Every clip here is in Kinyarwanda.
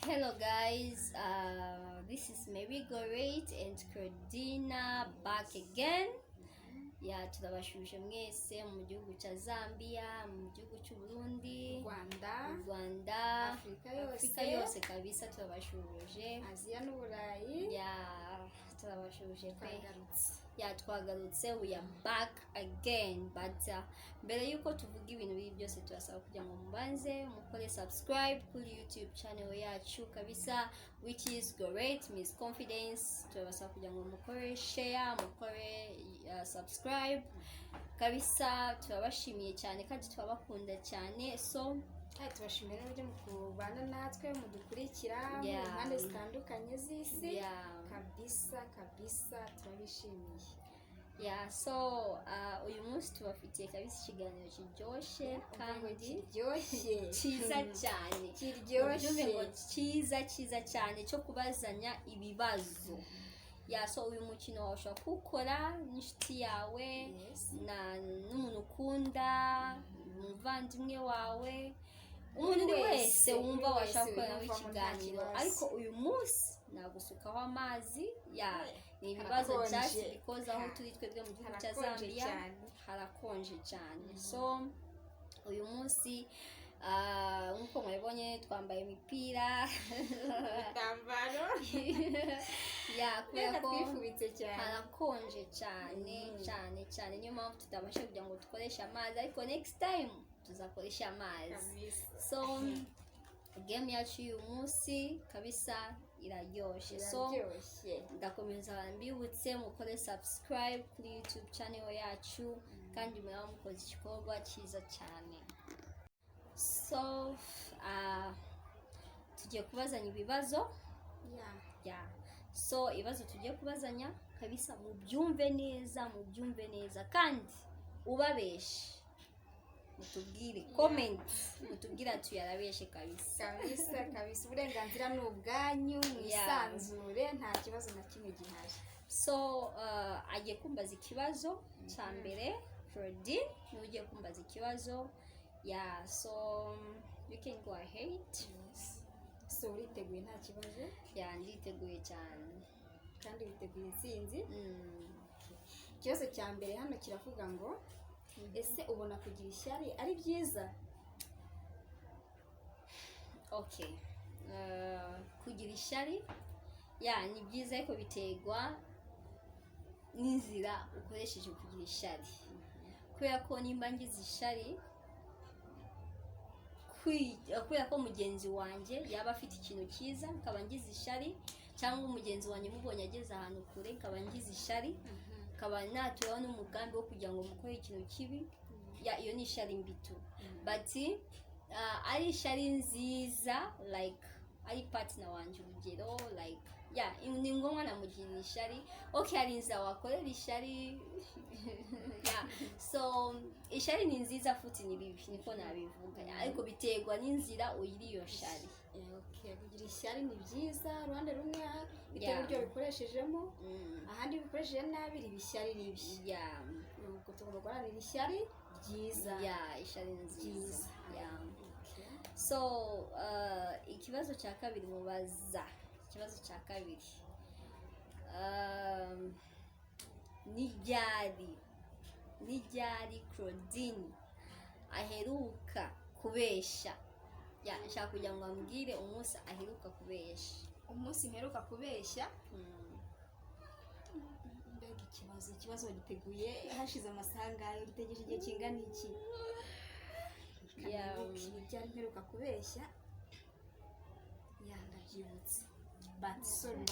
Hello guys, this is maybe Goret and Claudine back again. Turabashuje mwese mu gihugu cya Zambia, mu gihugu cy'u Burundi, Rwanda, Afrika yose kabisa turabashuje. Aziya n'Uburayi. Turabashuje pe. Twagarutse, we are back again. But mbere yuko tuvuga ibintu biri byose turasaba kugira ngo mubanze mukore subscribe kuri YouTube channel yacu kabisa, which is Goret Miss Confidence. Turabasaba kugira ngo mukore share, mukore subscribe kabisa. Turabashimiye cyane kandi turabakunda cyane. So tubashimira n'uburyo mukubana natwe mudukurikira mu mpande zitandukanye z'isi. kabisa turabishimiye. So uyu munsi tubafitiye kabisa ikiganiro kiryoshye kandi cyiza cyane, cyiza cyane cyo kubazanya ibibazo. So uyu mukino wawe ushobora kuwukora n'inshuti yawe, n'umuntu ukunda, umuvandimwe wawe, umuntu wese wumva washaka gukorana ikiganiro. Ariko uyu munsi nagusukaho amazi. Ni ibibazo just because aho turi twebwe mu gihugu cya Zambia harakonje cyane. So uyu munsi nkuko mwabonye twambaye imipira ibitambaro kubera ko harakonje cyane, niyo mpamvu tutabasha kugira ngo dukoreshe amazi, ariko next time tuzakoresha amazi. So game yacu uyu munsi kabisa iraryoshye. So ndakomeza mbibutse mukore subscribe kuri YouTube channel yacu kandi muraba mukoze igikorwa cyiza cyane. So tugiye kubazanya ibibazo. So ibibazo tugiye kubazanya kabisa mubyumve neza kandi ubabeshe mutubwire comment, mutubwira ati yarabeshe kabisa. Uburenganzira ni ubwanyu, mwisanzure, nta kibazo na kimwe gihari. So agiye kumbaza ikibazo cya mbere. Claudine niwe ugiye kumbaza ikibazo. So you can go ahead. So uriteguye nta kibazo? Nditeguye cyane kandi witeguye intsinzi. Ikibazo cya mbere hano kiravuga ngo ese ubona kugira ishyari ari byiza? Okay, kugira ishyari ni byiza, ariko biterwa n'inzira ukoresheje kugira ishyari. Kubera ko nimba ngize ishyari kubera ko mugenzi wanjye yaba afite ikintu cyiza nkaba ngize ishyari, cyangwa umugenzi wanjye mubonye ageze ahantu kure nkaba ngize ishyari, nkaba naturaho n'umugambi wo kugira ngo mukore ikintu kibi, iyo ni ishyari mbitu. But ari ishyari nziza, like ari partner wanjye urugero, like ni ngombwa namugirira ishyari. Okay, hari inzira wakorera ishyari. So ishyari ni nziza futi ni bibi, niko nabivuga, ariko biterwa n'inzira uyiri iyo shyari. Kugira ishyari ni byiza ruhande rumwe bitewe n'uburyo bikoreshejemo, ahandi bikoresheje nabi riba ishyari ribi. Nuko tugomba guharanira ishyari ryiza. Ishyari nziza. So ikibazo cya kabiri mubaza. Ikibazo cya kabiri, ni ryari Claudine aheruka kubeshya? Nshaka kugira ngo ambwire umunsi aheruka kubeshya. Umunsi mperuka kubeshya? Mbega ikibazo giteguye hashize amasaha angahe? Gitegereje igihe kingana iki? Ryari mperuka kubeshya? Ndabyibutse. But sorry,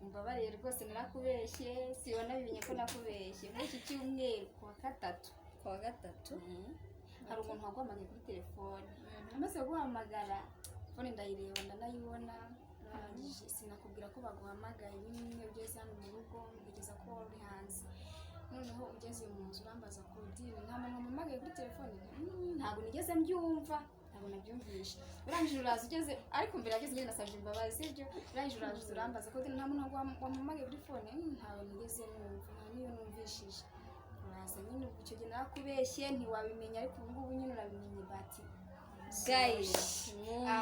mbabarire rwose narakubeshye, sibona bimenye ko nakubeshye. Muri iki cyumweru kuwa gatatu hari umuntu waguhamagaye kuri telefone. Amaze guhamagara phone ndayireba ndanayibona, sinakubwira ko baguhamagaye nyine ugeze hano mu rugo mbigeza ko uri hanze. Noneho ugeze mu nzu urambaza Claudine nta muntu wampamagaye kuri telefone. Ntabwo nigeze mbyumva, ntabwo nabyumvishe. Urangije uraza ugeze, ariko mbere yageze ngenda nasabye imbabazi, sibyo? Urangije uraza urambaza Claudine nta muntu wampamagaye kuri phone. Ntabwo nigeze numva, nta niyo numvishije. Uraza nyine icyo gihe narakubeshye ntiwabimenya, ariko ubu ngubu nyine urabimenye. Bati guys,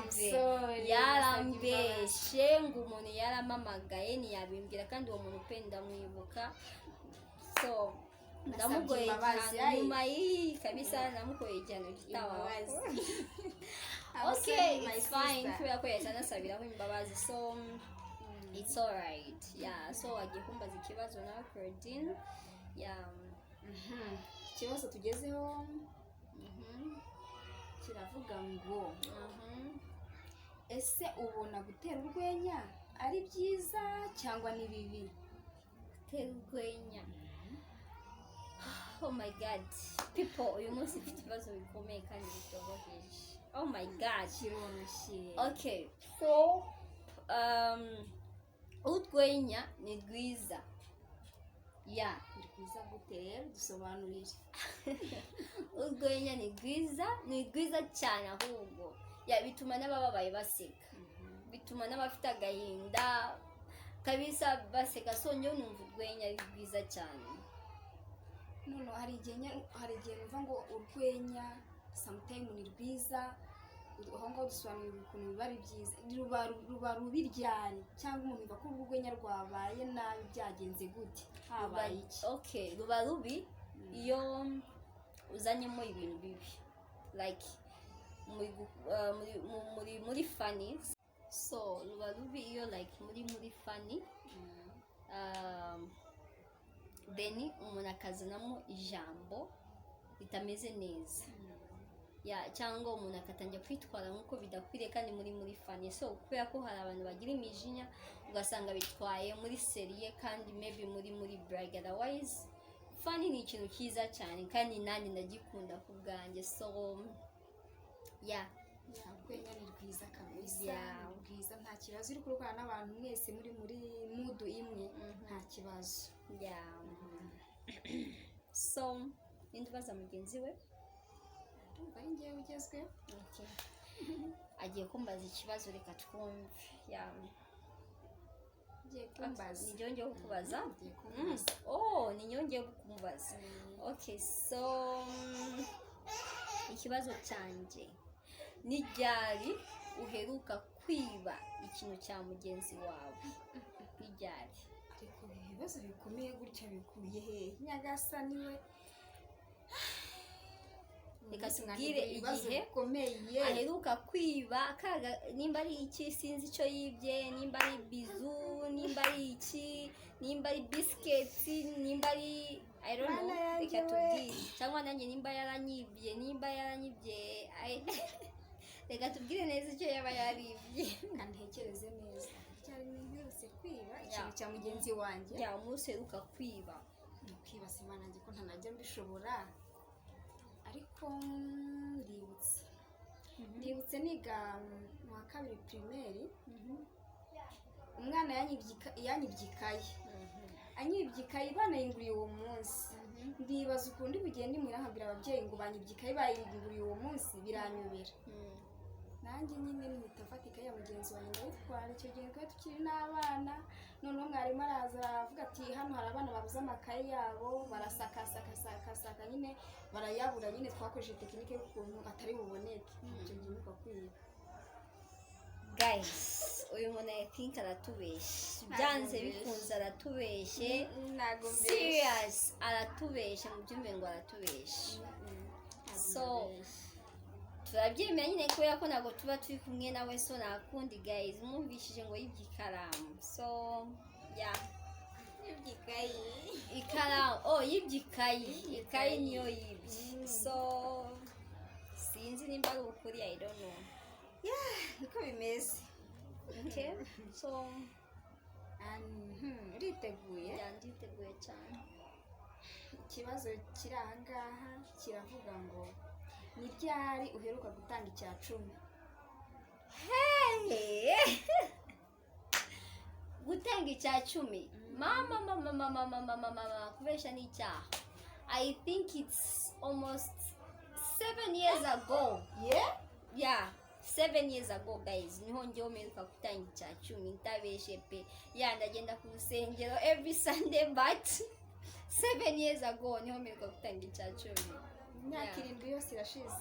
iyumvire yarambeshye ngo umuntu yaramamagaye ntiyabimbwira kandi uwo muntu pe ndamwibuka so ndamugoye cyane nyuma y'iyi kabisa namugoye cyane gitawa okay it's fine kubera ko yahita anasabiraho imbabazi so it's alright yeah so wagiye kumbaza ikibazo nawe Claudine yeah ikibazo tugezeho kiravuga ngo ese ubona gutera urwenya ari byiza cyangwa ni bibi? Gutera urwenya oh my god people uyu munsi ufite ibibazo bikomeye kandi bitoroheje oh my god kiroroshye okay so urwenya ni rwiza yeah ni rwiza gute rero dusobanurire urwenya ni rwiza cyane ahubwo ya bituma n'abababaye baseka bituma n'abafite agahinda kabisa baseka so njyewe numva urwenya ari rwiza cyane none hari igihe numva ngo urwenya sometimes ni rwiza aho ngaho dusobanurira ukuntu biba ari byiza ruba rubi ryari cyangwa umuntu yumva ko urwenya rwabaye nabi byagenze gute habaye iki? Okay ruba rubi iyo uzanyemo ibintu bibi like muri funny so ruba rubi iyo like muri funny then umuntu akazanamo ijambo ritameze neza ya cyangwa umuntu akatangira kwitwara nk'uko bidakwiriye kandi muri funny so kubera ko hari abantu bagira imijinya ugasanga bitwaye muri serie kandi maybe muri brag otherwise funny ni ikintu cyiza cyane kandi nanjye ndagikunda ku bwanjye so yeah urwenya ni rwiza kabisa rwiza nta kibazo uri kurukana n'abantu mwese muri mood imwe nta kibazo yeah so indubaza mugenzi we ndumva ari ngewe ugezweho okay agiye kumbaza ikibazo reka twumve yeah kumbaza ni nyongeye kukubaza ni nyongeye kumubaza okay so ikibazo cyanjye ni ryari uheruka kwiba ikintu cya mugenzi wawe ni ryari? ariko ibibazo bikomeye gutya bikuye he nyagasani we reka tubwire igihe aheruka kwiba nimba ari iki sinzi icyo yibye nimba ari bizu nimba ari iki nimba ari bisiketi nimba ari I don't know reka tubwire cyangwa nanjye nimba yaranyibye reka tubwire neza icyo yaba yaribye kandi ntekereze neza cyari nihuse kwiba ikintu cya mugenzi wanjye umunsi uheruka kwiba kwiba Imana nanjye ko ntanajya mbishobora ariko ndibutse niga mu wa kabiri primaire umwana yanyibye ikayi banayinguriye uwo munsi ndibaza ukuntu bugenda imwira nkabwira ababyeyi ngo banyibye ikayi bayinguriye uwo munsi biranyobera nanjye nyine nitafata ikayi ya mugenzi wanjye ndayitwara icyo gihe twari tukiri n'abana noneho mwarimu araza aravuga ati hano hari abana babuze amakayi yabo barasakasaka nyine barayabura nyine twakoresheje tekinike y'ukuntu atari buboneke icyo gihe niko kwiba guys uyu muntu I think aratubeshye byanze bikunze aratubeshye serious aratubeshye mu byumve ngo aratubeshye so turabyemera nyine kubera ko ntabwo tuba turi kumwe nawe so nakundi guys mwumvishije ngo yibye ikaramu so yeah yibye ikaramu yibye ikayi niyo yibye so sinzi nimba ari ukuri I don't know niko bimeze okay so uriteguye nditeguye cyane ikibazo kiri aha ngaha kiravuga ngo ni ryari uheruka gutanga icya 10? gutanga icya 10 mama kubesha ni icyaha I think it's almost 7 years ago yeah 7 years ago guys niho njyewe mperuka gutanga icya 10 ntabeshe pe ndagenda ku rusengero every Sunday but 7 years ago niho mperuka gutanga icya 10 imyaka 7 yose irashize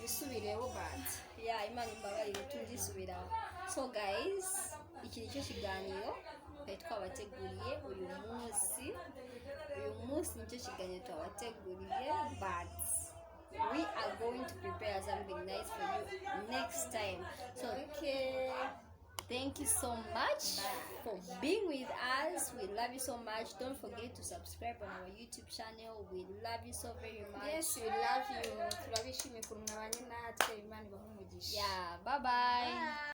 bisubireho but Imana imbabarire tuzisubira. So guys, iki nicyo kiganiro twabateguriye uyu munsi nicyo kiganiro twabateguriye, but we are going to prepare something nice for you next time. So thank you so much for being with us. We love you so much. Don't forget to subscribe on our YouTube channel. We love you so very much. Yes, we love you. Turabishimiye kurumwa abanye natwe, Imana ibahe umugisha. Yeah, bye bye.